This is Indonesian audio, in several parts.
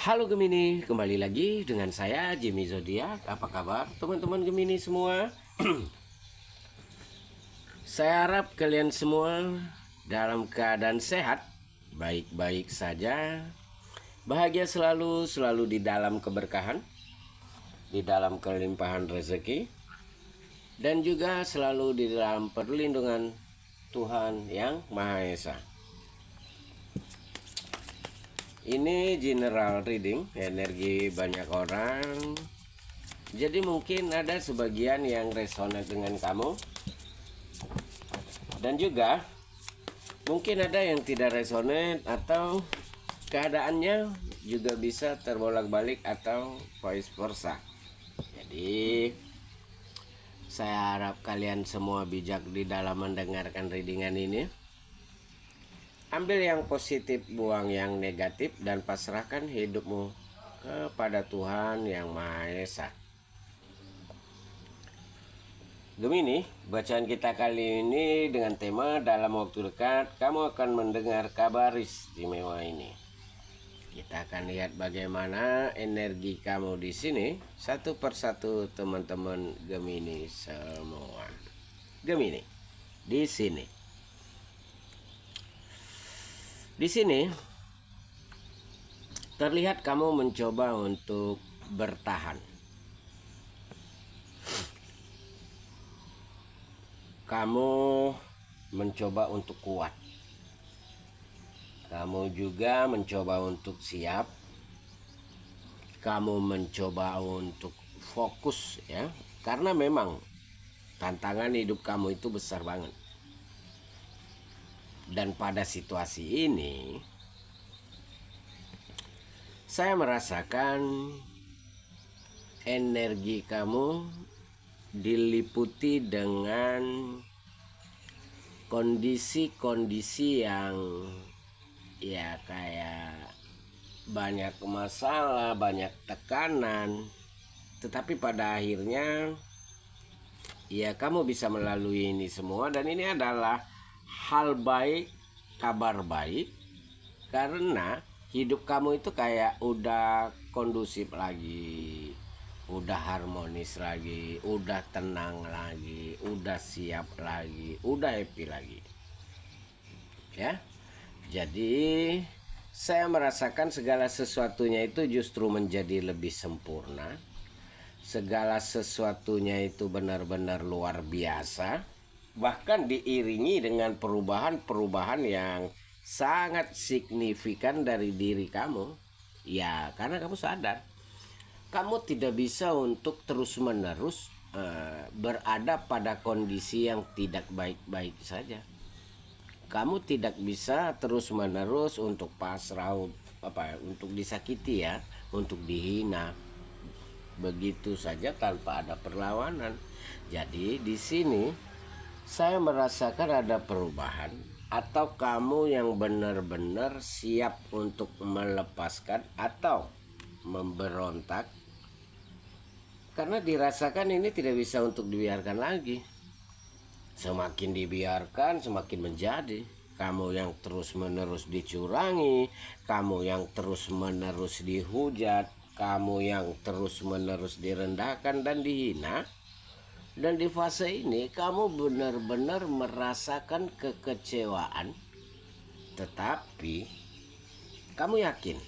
Halo Gemini, kembali lagi dengan saya Jimmy Zodiak. Apa kabar teman-teman Gemini semua? Saya harap kalian semua dalam keadaan sehat, baik-baik saja, bahagia selalu, selalu di dalam keberkahan, di dalam kelimpahan rezeki, dan juga selalu di dalam perlindungan Tuhan Yang Maha Esa. Ini general reading, energi banyak orang. Jadi mungkin ada sebagian yang resonate dengan kamu. Dan juga mungkin ada yang tidak resonate atau keadaannya juga bisa terbolak-balik atau vice versa. Jadi saya harap kalian semua bijak di dalam mendengarkan readingan ini. Ambil yang positif, buang yang negatif, dan pasrahkan hidupmu kepada Tuhan Yang Maha Esa. Gemini, bacaan kita kali ini dengan tema dalam waktu dekat kamu akan mendengar kabar istimewa ini. Kita akan lihat bagaimana energi kamu di sini satu persatu teman-teman Gemini semua. Gemini, di sini. Di sini terlihat kamu mencoba untuk bertahan. Kamu mencoba untuk kuat. Kamu juga mencoba untuk siap. Kamu mencoba untuk fokus ya. Karena memang tantangan hidup kamu itu besar banget. Dan pada situasi ini saya merasakan energi kamu diliputi dengan kondisi-kondisi yang ya kayak banyak masalah, banyak tekanan. Tetapi pada akhirnya ya kamu bisa melalui ini semua, dan ini adalah hal baik, kabar baik, karena hidup kamu itu kayak udah kondusif lagi, udah harmonis lagi, udah tenang lagi, udah siap lagi, udah happy lagi. Ya. Jadi saya merasakan segala sesuatunya itu justru menjadi lebih sempurna. Segala sesuatunya itu benar-benar luar biasa. Bahkan diiringi dengan perubahan-perubahan yang sangat signifikan dari diri kamu. Ya, karena kamu sadar kamu tidak bisa untuk terus-menerus berada pada kondisi yang tidak baik-baik saja. Kamu tidak bisa terus-menerus untuk pasrah, untuk disakiti ya, untuk dihina begitu saja tanpa ada perlawanan. Jadi di sini saya merasakan ada perubahan, atau kamu yang benar-benar siap untuk melepaskan atau memberontak, karena dirasakan ini tidak bisa untuk dibiarkan lagi. Semakin dibiarkan semakin menjadi. Kamu yang terus-menerus dicurangi, kamu yang terus-menerus dihujat, kamu yang terus-menerus direndahkan dan dihina. Dan di fase ini kamu benar-benar merasakan kekecewaan. Tetapi kamu yakin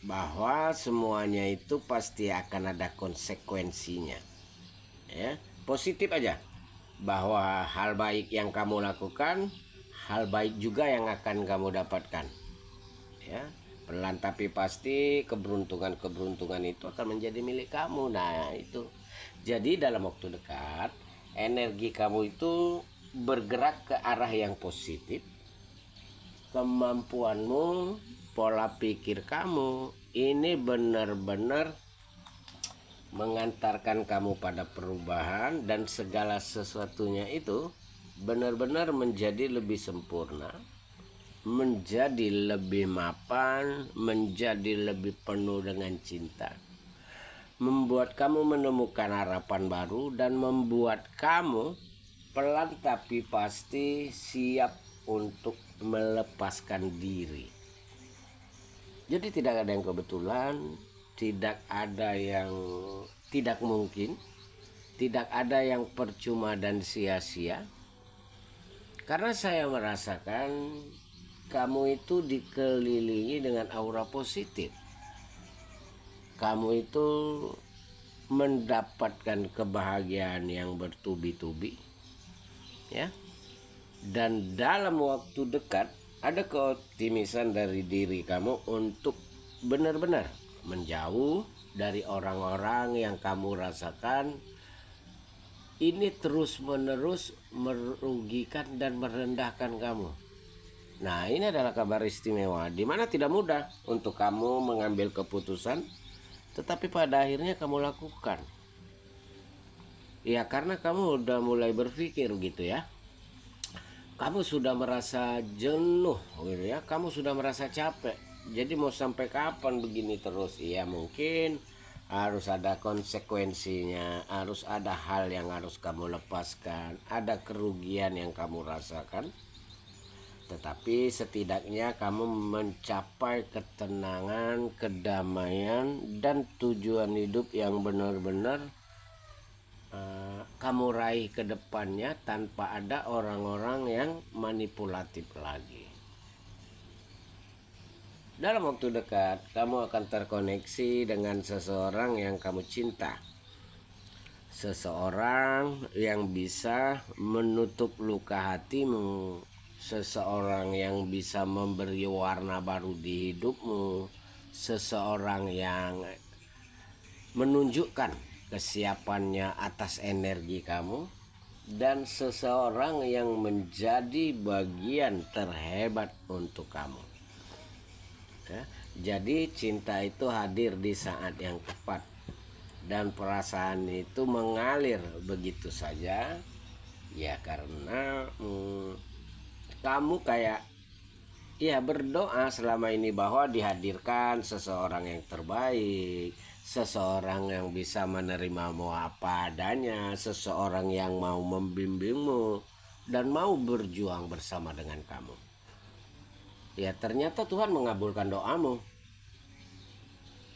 bahwa semuanya itu pasti akan ada konsekuensinya. Ya, positif aja. Bahwa hal baik yang kamu lakukan, hal baik juga yang akan kamu dapatkan. Ya, pelan tapi pasti keberuntungan itu akan menjadi milik kamu. Nah, itu. Jadi dalam waktu dekat energi kamu itu bergerak ke arah yang positif. Kemampuanmu, pola pikir kamu ini benar-benar mengantarkan kamu pada perubahan, dan segala sesuatunya itu benar-benar menjadi lebih sempurna, menjadi lebih mapan, menjadi lebih penuh dengan cinta, membuat kamu menemukan harapan baru, dan membuat kamu pelan tapi pasti siap untuk melepaskan diri. Jadi tidak ada yang kebetulan, tidak ada yang tidak mungkin, tidak ada yang percuma dan sia-sia. Karena saya merasakan kamu itu dikelilingi dengan aura positif. Kamu itu mendapatkan kebahagiaan yang bertubi-tubi, ya. Dan dalam waktu dekat ada keoptimisan dari diri kamu untuk benar-benar menjauh dari orang-orang yang kamu rasakan ini terus-menerus merugikan dan merendahkan kamu. Nah, ini adalah kabar istimewa di mana tidak mudah untuk kamu mengambil keputusan, tetapi pada akhirnya kamu lakukan. Ya, karena kamu udah mulai berpikir gitu ya. Kamu sudah merasa jenuh gitu ya. Kamu sudah merasa capek. Jadi mau sampai kapan begini terus? Iya, mungkin harus ada konsekuensinya, harus ada hal yang harus kamu lepaskan, ada kerugian yang kamu rasakan. Tetapi setidaknya kamu mencapai ketenangan, kedamaian, dan tujuan hidup yang benar-benar kamu raih ke depannya tanpa ada orang-orang yang manipulatif lagi. Dalam waktu dekat, kamu akan terkoneksi dengan seseorang yang kamu cinta. Seseorang yang bisa menutup luka hatimu, seseorang yang bisa memberi warna baru di hidupmu, seseorang yang menunjukkan kesiapannya atas energi kamu, dan seseorang yang menjadi bagian terhebat untuk kamu. Ya, jadi cinta itu hadir di saat yang tepat dan perasaan itu mengalir begitu saja. Ya karena kamu kayak ya berdoa selama ini bahwa dihadirkan seseorang yang terbaik, seseorang yang bisa menerimamu apa adanya, seseorang yang mau membimbingmu dan mau berjuang bersama dengan kamu. Ya ternyata Tuhan mengabulkan doamu.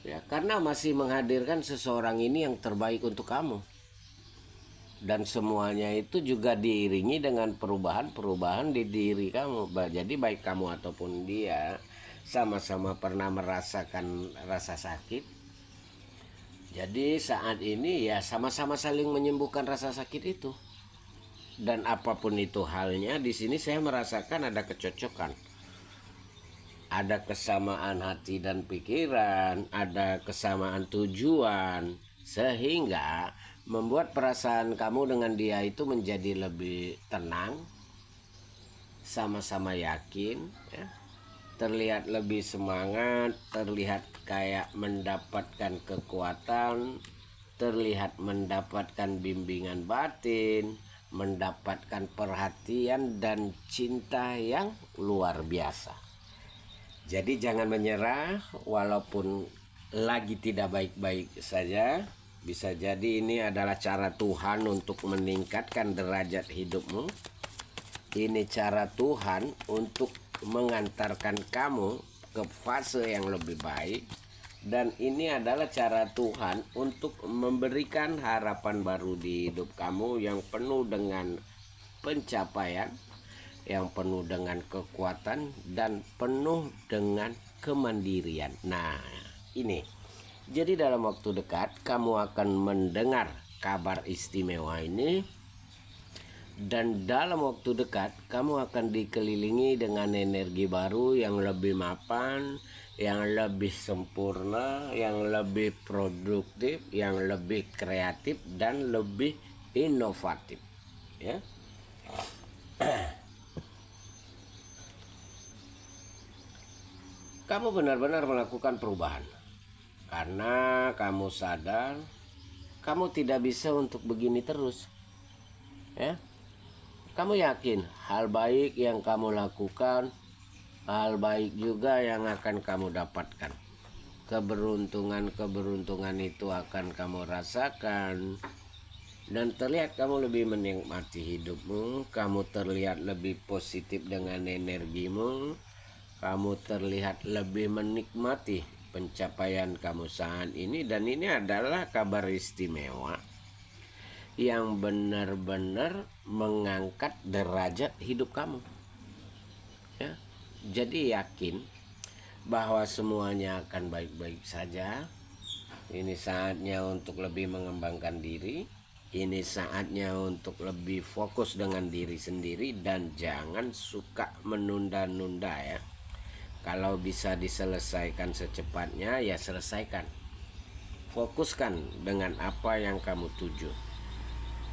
Ya karena masih menghadirkan seseorang ini yang terbaik untuk kamu. Dan semuanya itu juga diiringi dengan perubahan-perubahan di diri kamu. Jadi baik kamu ataupun dia sama-sama pernah merasakan rasa sakit. Jadi saat ini ya sama-sama saling menyembuhkan rasa sakit itu. Dan apapun itu halnya, di sini saya merasakan ada kecocokan. Ada kesamaan hati dan pikiran, ada kesamaan tujuan, sehingga membuat perasaan kamu dengan dia itu menjadi lebih tenang, sama-sama yakin, ya. Terlihat lebih semangat, terlihat kayak mendapatkan kekuatan, terlihat mendapatkan bimbingan batin, mendapatkan perhatian dan cinta yang luar biasa. Jadi jangan menyerah walaupun lagi tidak baik-baik saja. Bisa jadi ini adalah cara Tuhan untuk meningkatkan derajat hidupmu. Ini cara Tuhan untuk mengantarkan kamu ke fase yang lebih baik. Dan ini adalah cara Tuhan untuk memberikan harapan baru di hidup kamu yang penuh dengan pencapaian, yang penuh dengan kekuatan dan penuh dengan kemandirian. Nah, ini. Jadi dalam waktu dekat kamu akan mendengar kabar istimewa ini. Dan dalam waktu dekat kamu akan dikelilingi dengan energi baru yang lebih mapan, yang lebih sempurna, yang lebih produktif, yang lebih kreatif dan lebih inovatif, ya. Kamu benar-benar melakukan perubahan karena kamu sadar kamu tidak bisa untuk begini terus, ya. Kamu yakin hal baik yang kamu lakukan, hal baik juga yang akan kamu dapatkan. Keberuntungan itu akan kamu rasakan. Dan terlihat kamu lebih menikmati hidupmu, kamu terlihat lebih positif dengan energimu, kamu terlihat lebih menikmati pencapaian kamu saat ini, dan ini adalah kabar istimewa yang benar-benar mengangkat derajat hidup kamu. Ya, jadi yakin bahwa semuanya akan baik-baik saja. Ini saatnya untuk lebih mengembangkan diri. Ini saatnya untuk lebih fokus dengan diri sendiri dan jangan suka menunda-nunda ya. Kalau bisa diselesaikan secepatnya ya selesaikan. Fokuskan dengan apa yang kamu tuju.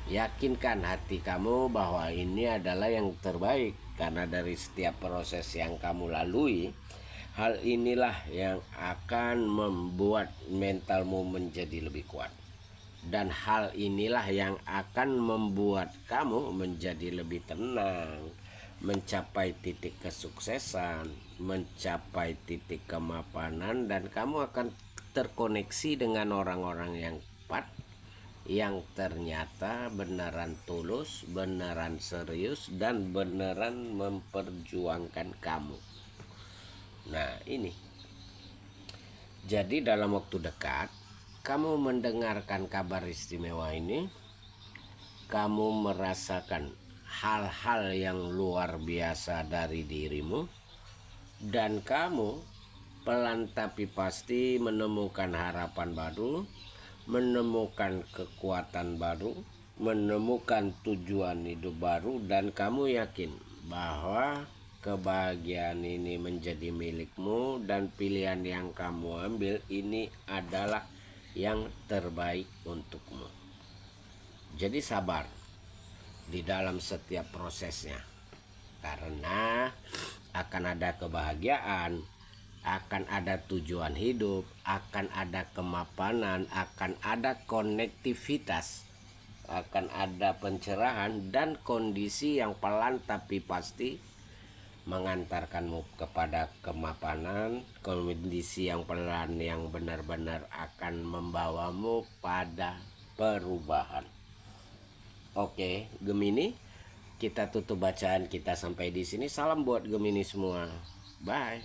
Yakinkan hati kamu bahwa ini adalah yang terbaik, karena dari setiap proses yang kamu lalui, hal inilah yang akan membuat mentalmu menjadi lebih kuat. Dan hal inilah yang akan membuat kamu menjadi lebih tenang, mencapai titik kesuksesan, mencapai titik kemapanan, dan kamu akan terkoneksi dengan orang-orang yang tepat, yang ternyata beneran tulus, beneran serius, dan beneran memperjuangkan kamu. Nah ini, jadi dalam waktu dekat kamu mendengarkan kabar istimewa ini, kamu merasakan hal-hal yang luar biasa dari dirimu, dan kamu pelan tapi pasti menemukan harapan baru, menemukan kekuatan baru, menemukan tujuan hidup baru, dan kamu yakin bahwa kebahagiaan ini menjadi milikmu, dan pilihan yang kamu ambil ini adalah yang terbaik untukmu. Jadi sabar di dalam setiap prosesnya, karena akan ada kebahagiaan, akan ada tujuan hidup, akan ada kemapanan, akan ada konektivitas, akan ada pencerahan dan kondisi yang pelan tapi pasti mengantarkanmu kepada kemapanan, kondisi yang pelan yang benar-benar akan membawamu pada perubahan. Oke, Gemini, kita tutup bacaan kita sampai di sini. Salam buat Gemini semua. Bye.